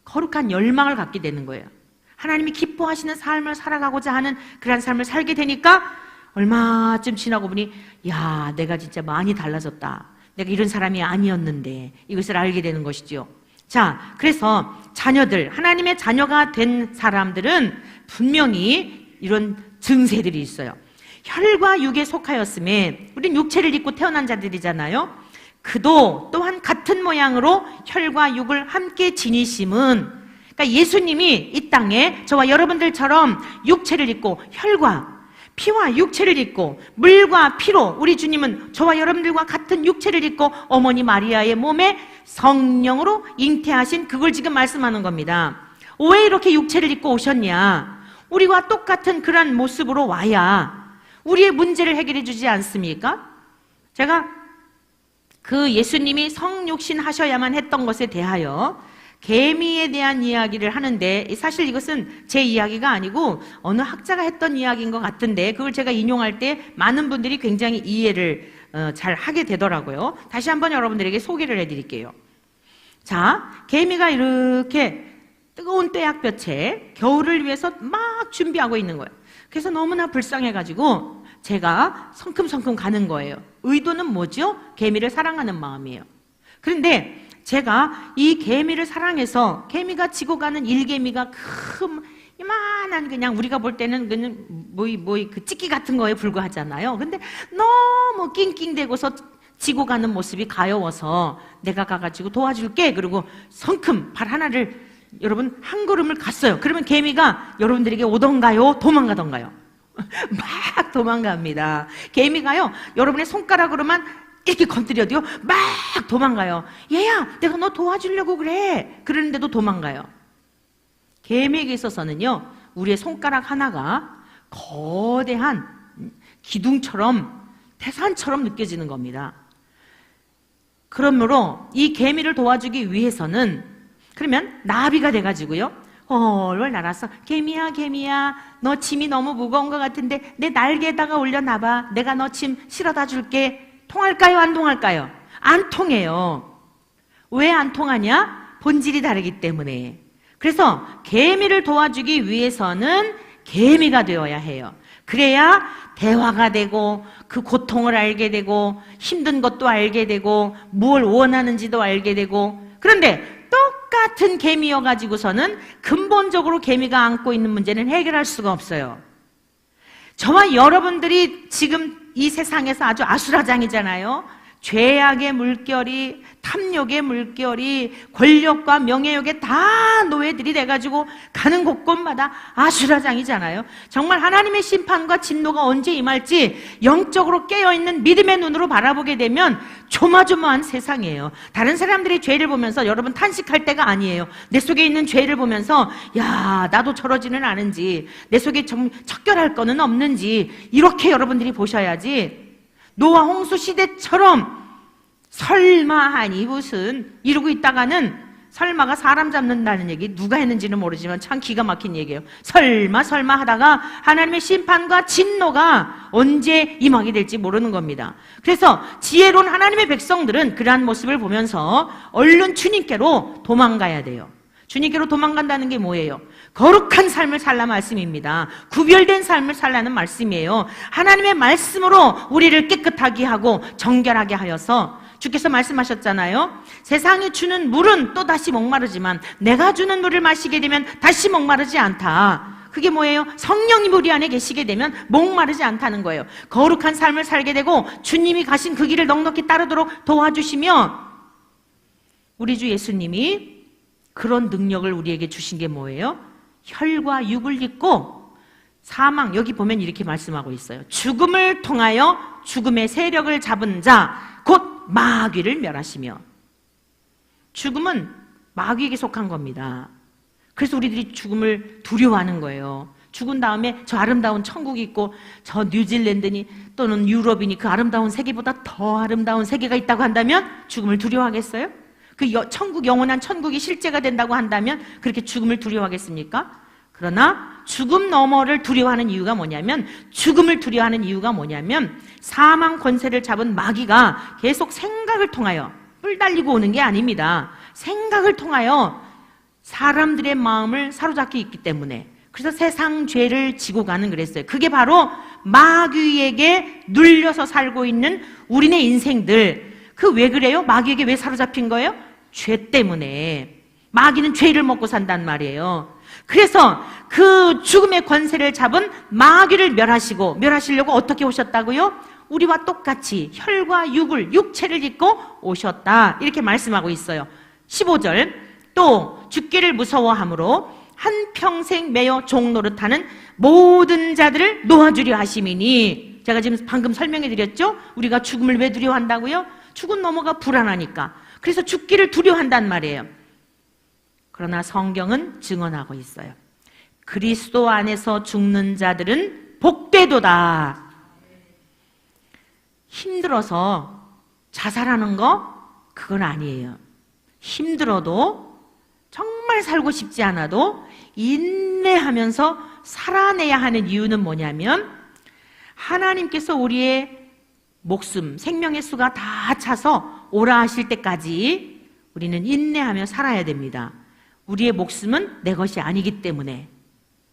거룩한 열망을 갖게 되는 거예요. 하나님이 기뻐하시는 삶을 살아가고자 하는 그런 삶을 살게 되니까 얼마쯤 지나고 보니 야, 내가 진짜 많이 달라졌다. 내가 이런 사람이 아니었는데 이것을 알게 되는 것이죠. 자, 그래서 자녀들, 하나님의 자녀가 된 사람들은 분명히 이런 증세들이 있어요. 혈과 육에 속하였음에 우린 육체를 입고 태어난 자들이잖아요. 그도 또한 같은 모양으로 혈과 육을 함께 지니심은, 그러니까 예수님이 이 땅에 저와 여러분들처럼 육체를 입고 혈과 피와 육체를 입고 물과 피로, 우리 주님은 저와 여러분들과 같은 육체를 입고 어머니 마리아의 몸에 성령으로 잉태하신 그걸 지금 말씀하는 겁니다. 왜 이렇게 육체를 입고 오셨냐? 우리와 똑같은 그런 모습으로 와야 우리의 문제를 해결해 주지 않습니까? 제가 그 예수님이 성육신 하셔야만 했던 것에 대하여 개미에 대한 이야기를 하는데, 사실 이것은 제 이야기가 아니고 어느 학자가 했던 이야기인 것 같은데 그걸 제가 인용할 때 많은 분들이 굉장히 이해를 잘 하게 되더라고요. 다시 한번 여러분들에게 소개를 해드릴게요. 자, 개미가 이렇게 뜨거운 떼약볕에 겨울을 위해서 막 준비하고 있는 거예요. 그래서 너무나 불쌍해가지고 제가 성큼성큼 가는 거예요. 의도는 뭐죠? 개미를 사랑하는 마음이에요. 그런데 제가 이 개미를 사랑해서 개미가 지고 가는 일개미가 큰 이만한 그냥 우리가 볼 때는 그냥 그 찌끼 같은 거에 불과하잖아요. 근데 너무 낑낑대고서 지고 가는 모습이 가여워서 내가 가가지고 도와줄게. 그리고 성큼 발 하나를 여러분 한 걸음을 갔어요. 그러면 개미가 여러분들에게 오던가요? 도망가던가요? 막 도망갑니다. 개미가요, 여러분의 손가락으로만 이렇게 건드려도요, 막 도망가요. 얘야, 내가 너 도와주려고 그래. 그러는데도 도망가요. 개미에게 있어서는요, 우리의 손가락 하나가 거대한 기둥처럼, 태산처럼 느껴지는 겁니다. 그러므로 이 개미를 도와주기 위해서는, 그러면 나비가 돼가지고요, 헐헐 날아서 개미야, 개미야, 너 짐이 너무 무거운 것 같은데 내 날개에다가 올려놔봐. 내가 너 짐 실어다 줄게. 통할까요? 안 통할까요? 안 통해요. 왜 안 통하냐? 본질이 다르기 때문에. 그래서 개미를 도와주기 위해서는 개미가 되어야 해요. 그래야 대화가 되고 그 고통을 알게 되고 힘든 것도 알게 되고 뭘 원하는지도 알게 되고. 그런데 똑같은 개미여가지고서는 근본적으로 개미가 안고 있는 문제는 해결할 수가 없어요. 저와 여러분들이 지금 이 세상에서 아주 아수라장이잖아요. 죄악의 물결이, 탐욕의 물결이, 권력과 명예욕에 다 노예들이 돼가지고 가는 곳곳마다 아수라장이잖아요. 정말 하나님의 심판과 진노가 언제 임할지 영적으로 깨어있는 믿음의 눈으로 바라보게 되면 조마조마한 세상이에요. 다른 사람들의 죄를 보면서 여러분 탄식할 때가 아니에요. 내 속에 있는 죄를 보면서 야, 나도 저러지는 않은지, 내 속에 좀 척결할 거는 없는지 이렇게 여러분들이 보셔야지, 노아 홍수 시대처럼 설마 하니 무슨 이러고 있다가는, 설마가 사람 잡는다는 얘기 누가 했는지는 모르지만 참 기가 막힌 얘기예요. 설마 하다가 하나님의 심판과 진노가 언제 임하게 될지 모르는 겁니다. 그래서 지혜로운 하나님의 백성들은 그러한 모습을 보면서 얼른 주님께로 도망가야 돼요. 주님께로 도망간다는 게 뭐예요? 거룩한 삶을 살라 말씀입니다. 구별된 삶을 살라는 말씀이에요. 하나님의 말씀으로 우리를 깨끗하게 하고 정결하게 하여서, 주께서 말씀하셨잖아요. 세상이 주는 물은 또 다시 목마르지만 내가 주는 물을 마시게 되면 다시 목마르지 않다. 그게 뭐예요? 성령이 우리 안에 계시게 되면 목마르지 않다는 거예요. 거룩한 삶을 살게 되고 주님이 가신 그 길을 넉넉히 따르도록 도와주시며, 우리 주 예수님이 그런 능력을 우리에게 주신 게 뭐예요? 혈과 육을 입고 사망, 여기 보면 이렇게 말씀하고 있어요. 죽음을 통하여 죽음의 세력을 잡은 자, 곧 마귀를 멸하시며. 죽음은 마귀에게 속한 겁니다. 그래서 우리들이 죽음을 두려워하는 거예요. 죽은 다음에 저 아름다운 천국이 있고 저 뉴질랜드니 또는 유럽이니 그 아름다운 세계보다 더 아름다운 세계가 있다고 한다면 죽음을 두려워하겠어요? 그 천국, 영원한 천국이 실제가 된다고 한다면 그렇게 죽음을 두려워하겠습니까? 그러나 죽음 너머를 두려워하는 이유가 뭐냐면, 죽음을 두려워하는 이유가 뭐냐면, 사망 권세를 잡은 마귀가 계속 생각을 통하여, 뿔 달리고 오는 게 아닙니다. 생각을 통하여 사람들의 마음을 사로잡고 있기 때문에, 그래서 세상 죄를 지고 가는 그랬어요. 그게 바로 마귀에게 눌려서 살고 있는 우리네 인생들. 그 왜 그래요? 마귀에게 왜 사로잡힌 거예요? 죄 때문에. 마귀는 죄를 먹고 산단 말이에요. 그래서 그 죽음의 권세를 잡은 마귀를 멸하시려고 어떻게 오셨다고요? 우리와 똑같이 혈과 육체를 입고 오셨다, 이렇게 말씀하고 있어요. 15절, 또 죽기를 무서워함으로 한평생 매여 종노릇하는 모든 자들을 놓아주려 하심이니. 제가 지금 방금 설명해 드렸죠? 우리가 죽음을 왜 두려워한다고요? 죽은 넘어가 불안하니까. 그래서 죽기를 두려워한단 말이에요. 그러나 성경은 증언하고 있어요. 그리스도 안에서 죽는 자들은 복되도다. 힘들어서 자살하는 거 그건 아니에요. 힘들어도, 정말 살고 싶지 않아도 인내하면서 살아내야 하는 이유는 뭐냐면, 하나님께서 우리의 목숨, 생명의 수가 다 차서 오라 하실 때까지 우리는 인내하며 살아야 됩니다. 우리의 목숨은 내 것이 아니기 때문에.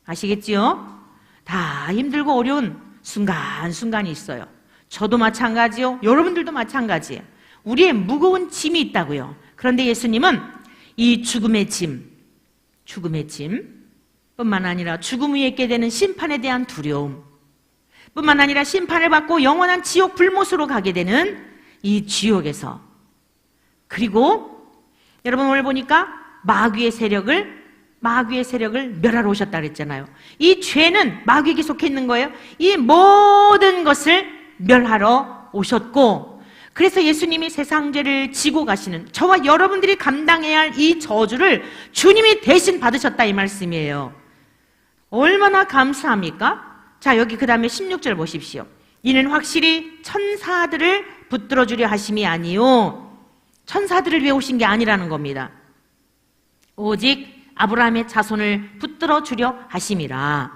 아시겠지요? 다 힘들고 어려운 순간순간이 있어요. 저도 마찬가지요. 여러분들도 마찬가지예요. 우리의 무거운 짐이 있다고요. 그런데 예수님은 이 죽음의 짐 뿐만 아니라 죽음 위에 있게 되는 심판에 대한 두려움 뿐만 아니라 심판을 받고 영원한 지옥 불못으로 가게 되는 이 지옥에서, 그리고 여러분 오늘 보니까 마귀의 세력을 멸하러 오셨다 그랬잖아요. 이 죄는 마귀에게 속해 있는 거예요. 이 모든 것을 멸하러 오셨고, 그래서 예수님이 세상 죄를 지고 가시는, 저와 여러분들이 감당해야 할 이 저주를 주님이 대신 받으셨다, 이 말씀이에요. 얼마나 감사합니까? 자, 여기 그 다음에 16절 보십시오. 이는 확실히 천사들을 붙들어 주려 하심이 아니요, 천사들을 위해 오신 게 아니라는 겁니다. 오직 아브라함의 자손을 붙들어 주려 하심이라.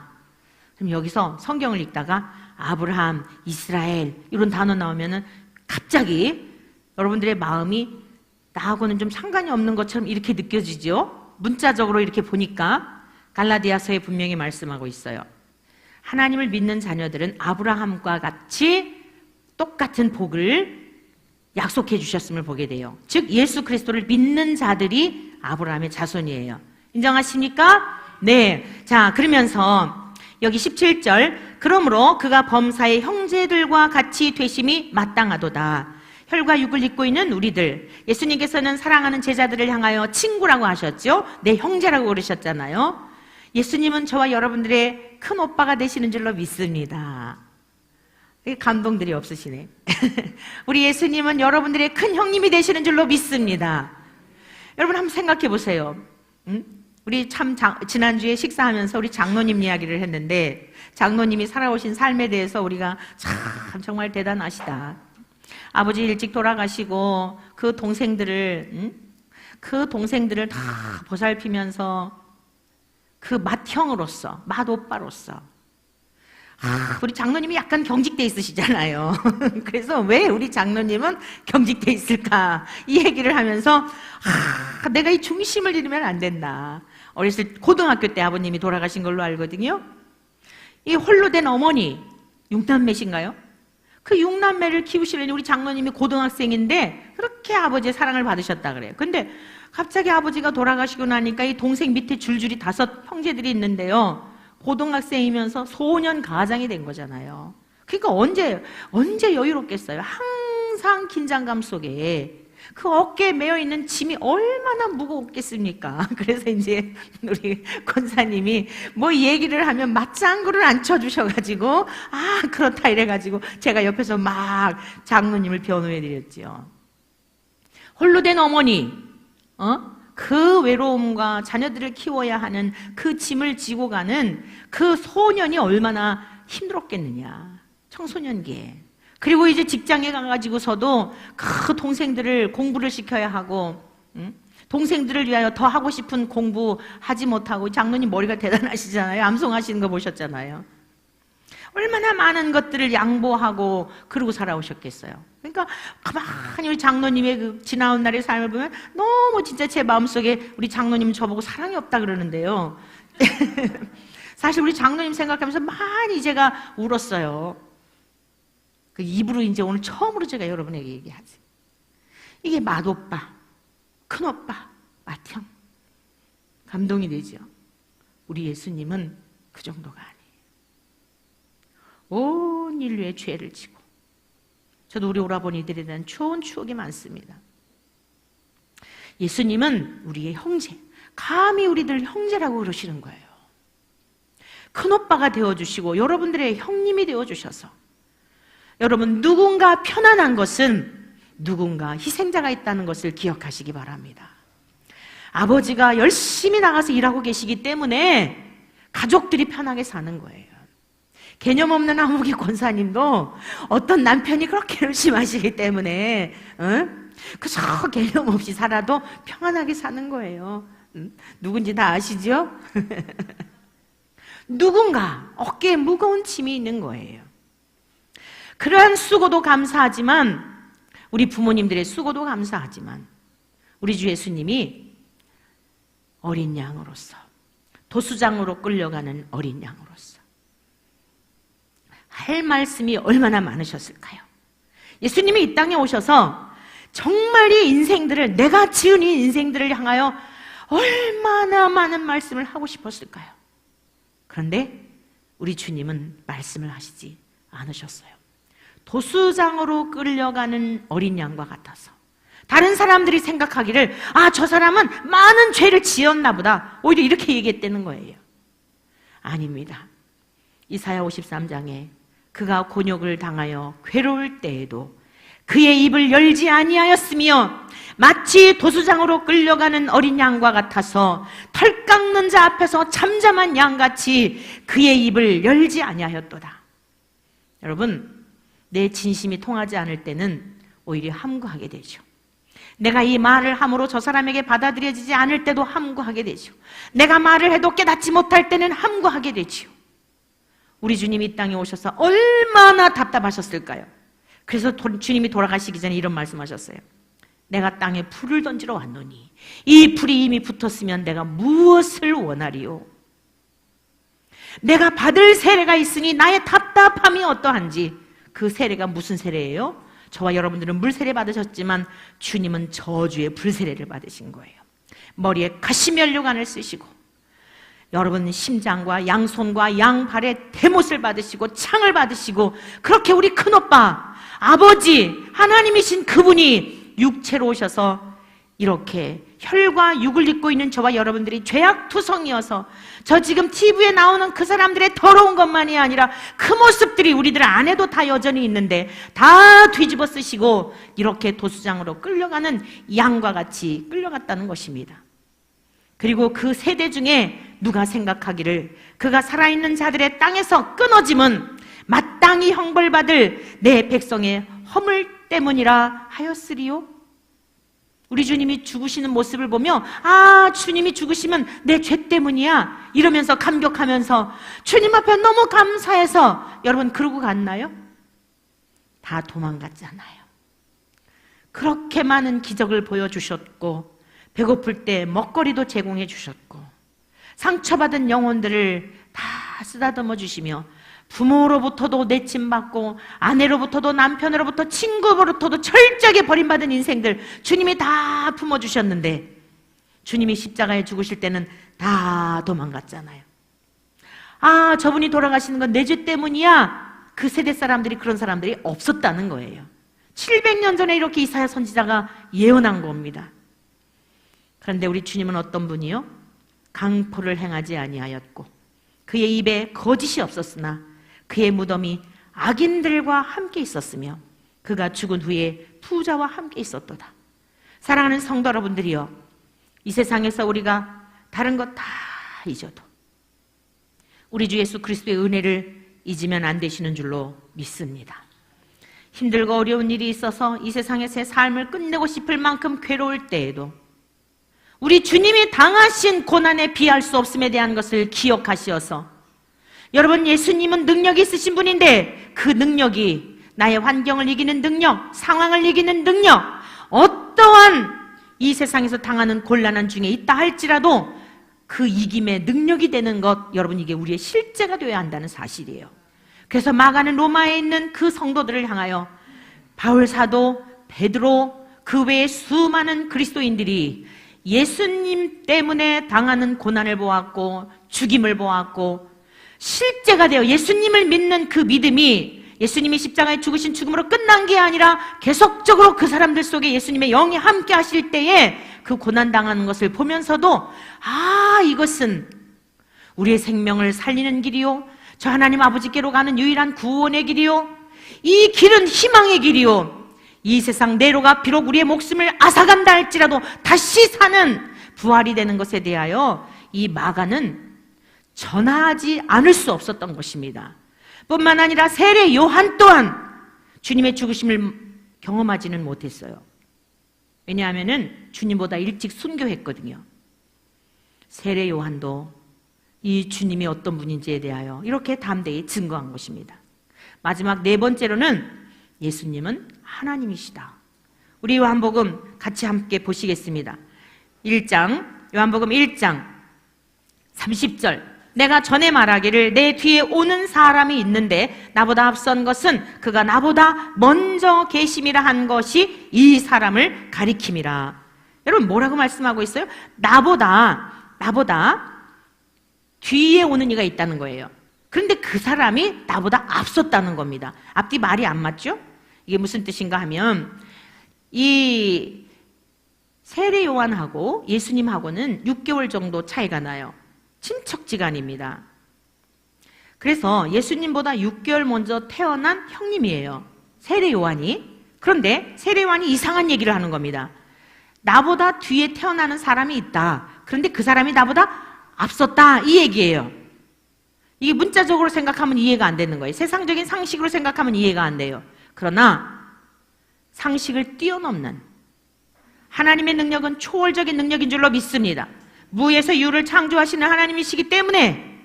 그럼 여기서 성경을 읽다가 아브라함, 이스라엘 이런 단어 나오면은 갑자기 여러분들의 마음이 나하고는 좀 상관이 없는 것처럼 이렇게 느껴지죠? 문자적으로 이렇게 보니까 갈라디아서에 분명히 말씀하고 있어요. 하나님을 믿는 자녀들은 아브라함과 같이 똑같은 복을 약속해 주셨음을 보게 돼요. 즉 예수 그리스도를 믿는 자들이 아브라함의 자손이에요. 인정하십니까? 네. 자, 그러면서 여기 17절, 그러므로 그가 범사의 형제들과 같이 되심이 마땅하도다. 혈과 육을 입고 있는 우리들, 예수님께서는 사랑하는 제자들을 향하여 친구라고 하셨죠. 내 형제라고 그러셨잖아요. 예수님은 저와 여러분들의 큰 오빠가 되시는 줄로 믿습니다. 감동들이 없으시네. 우리 예수님은 여러분들의 큰 형님이 되시는 줄로 믿습니다. 여러분 한번 생각해 보세요. 우리 참 지난주에 식사하면서 우리 장로님 이야기를 했는데, 장로님이 살아오신 삶에 대해서 우리가 참 정말 대단하시다. 아버지 일찍 돌아가시고 그 동생들을 다 보살피면서 그 맏형으로서, 맏오빠로서, 우리 장로님이 약간 경직돼 있으시잖아요. 그래서 왜 우리 장로님은 경직돼 있을까? 이 얘기를 하면서 내가 이 중심을 잃으면 안 된다. 어렸을 고등학교 때 아버님이 돌아가신 걸로 알거든요. 이 홀로 된 어머니, 6남매신가요? 그 6남매를 키우시려니 우리 장로님이 고등학생인데 그렇게 아버지의 사랑을 받으셨다 그래요. 근데 갑자기 아버지가 돌아가시고 나니까 이 동생 밑에 줄줄이 5 형제들이 있는데요. 고등학생이면서 소년 가장이 된 거잖아요. 그러니까 언제 여유롭겠어요? 항상 긴장감 속에 그 어깨에 메어 있는 짐이 얼마나 무거웠겠습니까? 그래서 이제 우리 권사님이 뭐 얘기를 하면 맞장구를 안 쳐주셔가지고 그렇다 이래가지고 제가 옆에서 막 장로님을 변호해드렸죠. 홀로 된 어머니, 그 외로움과 자녀들을 키워야 하는 그 짐을 지고 가는 그 소년이 얼마나 힘들었겠느냐. 청소년기에. 그리고 이제 직장에 가가지고서도 그 동생들을 공부를 시켜야 하고, 동생들을 위하여 더 하고 싶은 공부 하지 못하고, 장로님 머리가 대단하시잖아요. 암송하시는 거 보셨잖아요. 얼마나 많은 것들을 양보하고 그러고 살아오셨겠어요. 그러니까 가만히 우리 장로님의 그 지나온 날의 삶을 보면 너무 진짜 제 마음속에 우리 장로님 저보고 사랑이 없다 그러는데요. 사실 우리 장로님 생각하면서 많이 제가 울었어요. 그 입으로 이제 오늘 처음으로 제가 여러분에게 얘기하지. 이게 맏오빠, 큰오빠, 맏형. 감동이 되죠. 우리 예수님은 그 정도가 아니에요. 온 인류의 죄를 지고, 저도 우리 오라버니들에 대한 좋은 추억이 많습니다. 예수님은 우리의 형제, 감히 우리들 형제라고 그러시는 거예요. 큰오빠가 되어주시고 여러분들의 형님이 되어주셔서, 여러분 누군가 편안한 것은 누군가 희생자가 있다는 것을 기억하시기 바랍니다. 아버지가 열심히 나가서 일하고 계시기 때문에 가족들이 편하게 사는 거예요. 개념 없는 아무개 권사님도 어떤 남편이 그렇게 열심히 하시기 때문에 그저 개념 없이 살아도 평안하게 사는 거예요. 누군지 다 아시죠? 누군가 어깨에 무거운 짐이 있는 거예요. 그러한 수고도 감사하지만, 우리 부모님들의 수고도 감사하지만, 우리 주 예수님이 어린 양으로서, 도수장으로 끌려가는 어린 양으로서 할 말씀이 얼마나 많으셨을까요? 예수님이 이 땅에 오셔서 정말 이 인생들을, 내가 지은 이 인생들을 향하여 얼마나 많은 말씀을 하고 싶었을까요? 그런데 우리 주님은 말씀을 하시지 않으셨어요. 도수장으로 끌려가는 어린 양과 같아서 다른 사람들이 생각하기를 저 사람은 많은 죄를 지었나 보다, 오히려 이렇게 얘기했다는 거예요. 아닙니다. 이사야 53장에 그가 곤욕을 당하여 괴로울 때에도 그의 입을 열지 아니하였으며 마치 도수장으로 끌려가는 어린 양과 같아서 털 깎는 자 앞에서 잠잠한 양같이 그의 입을 열지 아니하였도다. 여러분, 내 진심이 통하지 않을 때는 오히려 함구하게 되죠. 내가 이 말을 함으로 저 사람에게 받아들여지지 않을 때도 함구하게 되죠. 내가 말을 해도 깨닫지 못할 때는 함구하게 되죠. 우리 주님이 이 땅에 오셔서 얼마나 답답하셨을까요? 그래서 주님이 돌아가시기 전에 이런 말씀하셨어요. 내가 땅에 불을 던지러 왔노니 이 불이 이미 붙었으면 내가 무엇을 원하리요? 내가 받을 세례가 있으니 나의 답답함이 어떠한지. 그 세례가 무슨 세례예요? 저와 여러분들은 물세례 받으셨지만 주님은 저주의 불세례를 받으신 거예요. 머리에 가시면류관을 쓰시고, 여러분 심장과 양손과 양발에 대못을 받으시고 창을 받으시고, 그렇게 우리 큰오빠, 아버지 하나님이신 그분이 육체로 오셔서 이렇게 혈과 육을 입고 있는 저와 여러분들이 죄악투성이어서 저 지금 TV에 나오는 그 사람들의 더러운 것만이 아니라 그 모습들이 우리들 안에도 다 여전히 있는데 다 뒤집어 쓰시고 이렇게 도수장으로 끌려가는 양과 같이 끌려갔다는 것입니다. 그리고 그 세대 중에 누가 생각하기를 그가 살아있는 자들의 땅에서 끊어짐은 마땅히 형벌받을 내 백성의 허물 때문이라 하였으리요. 우리 주님이 죽으시는 모습을 보며 주님이 죽으시면 내 죄 때문이야 이러면서 감격하면서 주님 앞에 너무 감사해서 여러분 그러고 갔나요? 다 도망갔잖아요. 그렇게 많은 기적을 보여주셨고 배고플 때 먹거리도 제공해 주셨고 상처받은 영혼들을 다 쓰다듬어 주시며 부모로부터도 내침받고 아내로부터도 남편으로부터 친구로부터도 철저하게 버림받은 인생들 주님이 다 품어주셨는데 주님이 십자가에 죽으실 때는 다 도망갔잖아요. 저분이 돌아가시는 건 내 죄 때문이야. 그 세대 사람들이 그런 사람들이 없었다는 거예요. 700년 전에 이렇게 이사야 선지자가 예언한 겁니다. 그런데 우리 주님은 어떤 분이요? 강포를 행하지 아니하였고 그의 입에 거짓이 없었으나 그의 무덤이 악인들과 함께 있었으며 그가 죽은 후에 부자와 함께 있었도다. 사랑하는 성도 여러분들이여, 이 세상에서 우리가 다른 것 다 잊어도 우리 주 예수 그리스도의 은혜를 잊으면 안 되시는 줄로 믿습니다. 힘들고 어려운 일이 있어서 이 세상에서의 삶을 끝내고 싶을 만큼 괴로울 때에도 우리 주님이 당하신 고난에 비할 수 없음에 대한 것을 기억하시어서 여러분, 예수님은 능력이 있으신 분인데 그 능력이 나의 환경을 이기는 능력, 상황을 이기는 능력, 어떠한 이 세상에서 당하는 곤란한 중에 있다 할지라도 그 이김의 능력이 되는 것, 여러분 이게 우리의 실제가 되어야 한다는 사실이에요. 그래서 마가는 로마에 있는 그 성도들을 향하여 바울 사도, 베드로, 그 외에 수많은 그리스도인들이 예수님 때문에 당하는 고난을 보았고 죽임을 보았고 실제가 되어 예수님을 믿는 그 믿음이 예수님이 십자가에 죽으신 죽음으로 끝난 게 아니라 계속적으로 그 사람들 속에 예수님의 영이 함께 하실 때에 그 고난당하는 것을 보면서도 이것은 우리의 생명을 살리는 길이요, 저 하나님 아버지께로 가는 유일한 구원의 길이요, 이 길은 희망의 길이요, 이 세상 내로가 비록 우리의 목숨을 앗아간다 할지라도 다시 사는 부활이 되는 것에 대하여 이 마가는 전하지 않을 수 없었던 것입니다. 뿐만 아니라 세례 요한 또한 주님의 죽으심을 경험하지는 못했어요. 왜냐하면 주님보다 일찍 순교했거든요. 세례 요한도 이 주님이 어떤 분인지에 대하여 이렇게 담대히 증거한 것입니다. 마지막 네 번째로는 예수님은 하나님이시다. 우리 요한복음 같이 함께 보시겠습니다. 요한복음 1장 30절, 내가 전에 말하기를 내 뒤에 오는 사람이 있는데 나보다 앞선 것은 그가 나보다 먼저 계심이라 한 것이 이 사람을 가리킴이라. 여러분 뭐라고 말씀하고 있어요? 나보다 뒤에 오는 이가 있다는 거예요. 그런데 그 사람이 나보다 앞섰다는 겁니다. 앞뒤 말이 안 맞죠? 이게 무슨 뜻인가 하면 이 세례 요한하고 예수님하고는 6개월 정도 차이가 나요. 친척지간입니다. 그래서 예수님보다 6개월 먼저 태어난 형님이에요, 세례 요한이. 그런데 세례 요한이 이상한 얘기를 하는 겁니다. 나보다 뒤에 태어나는 사람이 있다. 그런데 그 사람이 나보다 앞섰다, 이 얘기예요. 이게 문자적으로 생각하면 이해가 안 되는 거예요. 세상적인 상식으로 생각하면 이해가 안 돼요. 그러나 상식을 뛰어넘는 하나님의 능력은 초월적인 능력인 줄로 믿습니다. 무에서 유를 창조하시는 하나님이시기 때문에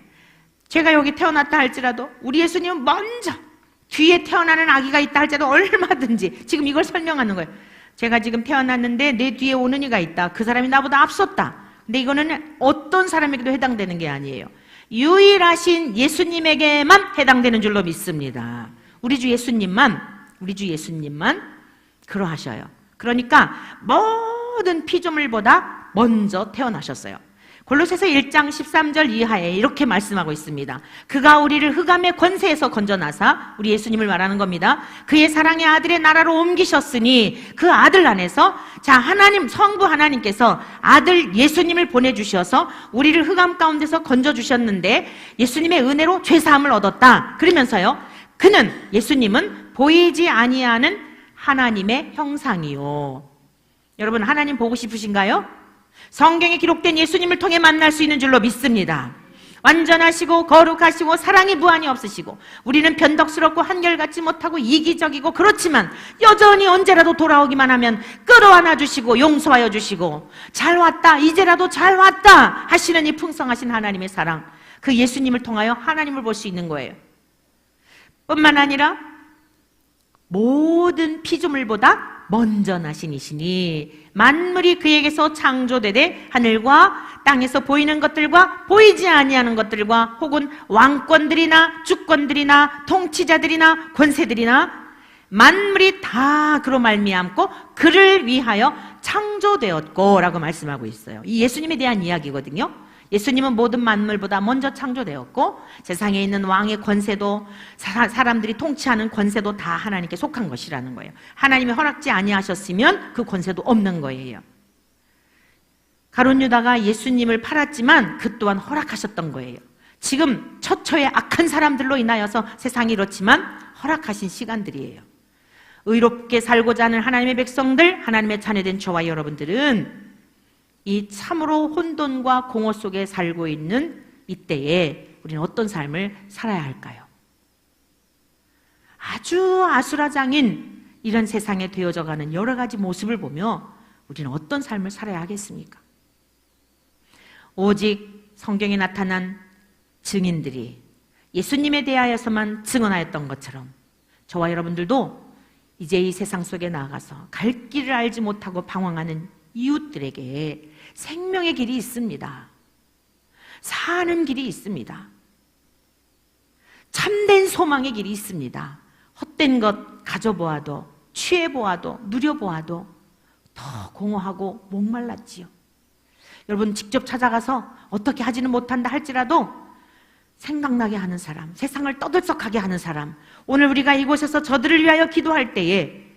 제가 여기 태어났다 할지라도 우리 예수님은 먼저, 뒤에 태어나는 아기가 있다 할지라도 얼마든지, 지금 이걸 설명하는 거예요. 제가 지금 태어났는데 내 뒤에 오는 이가 있다. 그 사람이 나보다 앞섰다. 근데 이거는 어떤 사람에게도 해당되는 게 아니에요. 유일하신 예수님에게만 해당되는 줄로 믿습니다. 우리 주 예수님만 그러하셔요. 그러니까 모든 피조물보다 먼저 태어나셨어요. 골로새서 1장 13절 이하에 이렇게 말씀하고 있습니다. 그가 우리를 흑암의 권세에서 건져나사, 우리 예수님을 말하는 겁니다. 그의 사랑의 아들의 나라로 옮기셨으니 그 아들 안에서, 자, 하나님, 성부 하나님께서 아들 예수님을 보내주셔서 우리를 흑암 가운데서 건져주셨는데 예수님의 은혜로 죄사함을 얻었다. 그러면서요, 그는, 예수님은 보이지 아니하는 하나님의 형상이요. 여러분, 하나님 보고 싶으신가요? 성경에 기록된 예수님을 통해 만날 수 있는 줄로 믿습니다. 완전하시고 거룩하시고 사랑이 무한히 없으시고 우리는 변덕스럽고 한결같지 못하고 이기적이고 그렇지만 여전히 언제라도 돌아오기만 하면 끌어안아 주시고 용서하여 주시고 잘 왔다, 이제라도 잘 왔다 하시는 이 풍성하신 하나님의 사랑, 그 예수님을 통하여 하나님을 볼 수 있는 거예요. 뿐만 아니라 모든 피조물보다 먼저 나신 이시니 만물이 그에게서 창조되되 하늘과 땅에서 보이는 것들과 보이지 아니하는 것들과 혹은 왕권들이나 주권들이나 통치자들이나 권세들이나 만물이 다 그로 말미암고 그를 위하여 창조되었고 라고 말씀하고 있어요. 이 예수님에 대한 이야기거든요. 예수님은 모든 만물보다 먼저 창조되었고 세상에 있는 왕의 권세도 사람들이 통치하는 권세도 다 하나님께 속한 것이라는 거예요. 하나님이 허락지 아니하셨으면 그 권세도 없는 거예요. 가룟 유다가 예수님을 팔았지만 그 또한 허락하셨던 거예요. 지금 처처의 악한 사람들로 인하여서 세상이 이렇지만 허락하신 시간들이에요. 의롭게 살고자 하는 하나님의 백성들, 하나님의 자녀된 저와 여러분들은 이 참으로 혼돈과 공허 속에 살고 있는 이때에 우리는 어떤 삶을 살아야 할까요? 아주 아수라장인 이런 세상에 되어져가는 여러 가지 모습을 보며 우리는 어떤 삶을 살아야 하겠습니까? 오직 성경에 나타난 증인들이 예수님에 대하여서만 증언하였던 것처럼 저와 여러분들도 이제 이 세상 속에 나아가서 갈 길을 알지 못하고 방황하는 이웃들에게 생명의 길이 있습니다. 사는 길이 있습니다. 참된 소망의 길이 있습니다. 헛된 것 가져보아도 취해보아도 누려보아도 더 공허하고 목말랐지요. 여러분 직접 찾아가서 어떻게 하지는 못한다 할지라도 생각나게 하는 사람, 세상을 떠들썩하게 하는 사람, 오늘 우리가 이곳에서 저들을 위하여 기도할 때에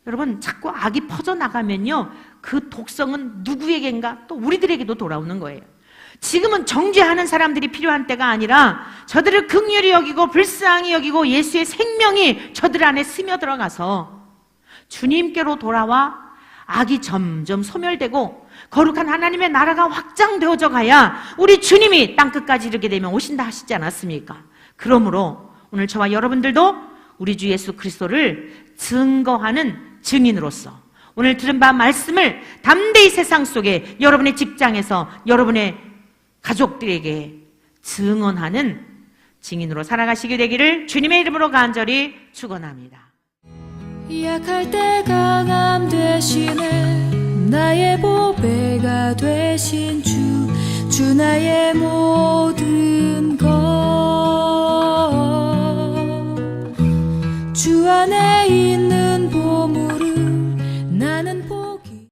여러분 자꾸 악이 퍼져나가면요 그 독성은 누구에겐가 또 우리들에게도 돌아오는 거예요. 지금은 정죄하는 사람들이 필요한 때가 아니라 저들을 긍휼히 여기고 불쌍히 여기고 예수의 생명이 저들 안에 스며들어가서 주님께로 돌아와 악이 점점 소멸되고 거룩한 하나님의 나라가 확장되어져 가야 우리 주님이 땅끝까지 이르게 되면 오신다 하시지 않았습니까? 그러므로 오늘 저와 여러분들도 우리 주 예수 그리스도를 증거하는 증인으로서 오늘 들은 바 말씀을 담대히 세상 속에 여러분의 직장에서 여러분의 가족들에게 증언하는 증인으로 살아가시게 되기를 주님의 이름으로 간절히 축원합니다. 약할 때 강함 되시네 나의 보배가 되신 주 나의 모든 것 주 안에 있는